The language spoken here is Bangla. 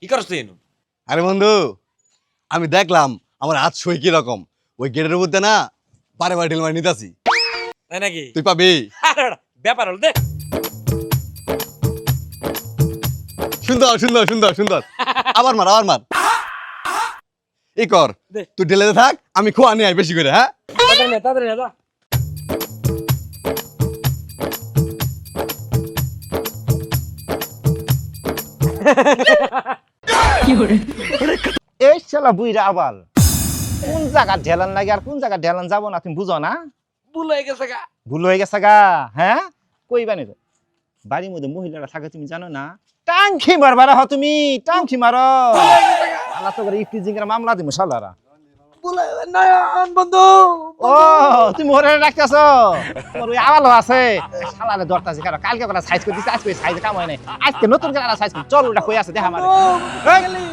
কি করছ তুই? আরে বন্ধু আমি দেখলাম আমার হাত সই কি রকম ওই গেটের মধ্যে না বারে বারে ঢিল মারি নিতাছি তাই নাকি? তুই পাবি আরে বেটা, ব্যাপার হল দে। সুন্দর সুন্দর সুন্দর সুন্দর আবার মার ই কর দে। তুই ঢেলে থাক আমি খোয়া নিয়ে আই বেশি করে হ্যাঁ তাড়াতাড়ি নে যা। এই শালা বুইরা আবাল কোন জায়গা ঢেলান লাগে আর কোন জায়গা ঢেলান যাবো না তুমি বুঝো না ভুল হয়ে গেছে গা। ভুল হয়ে গেছে গা হ্যাঁ কইবা নি তো বাড়ির মধ্যে মহিলারা থাকে তুমি জানো না টাঙ্কি মারবারা হ তুমি টাঙ্কি মারো আল্লাহ তো করে ইফটিজিংয়ের মামলা দিমু শালারা ভুল হয়ে গেছে। নয়ন বন্ধু। ও তুমি ওরে রাখতেছ তোমার ওই আওয়াল আছে শালারে দরতাছি কারণ কালকে করা সাইজ করে দিছি আজকে সাইজ কাম হয় নাই আজকে নতুন করে সাইজ চল ওটা কই আছে দেখা মারে বন্ধু, গেলি।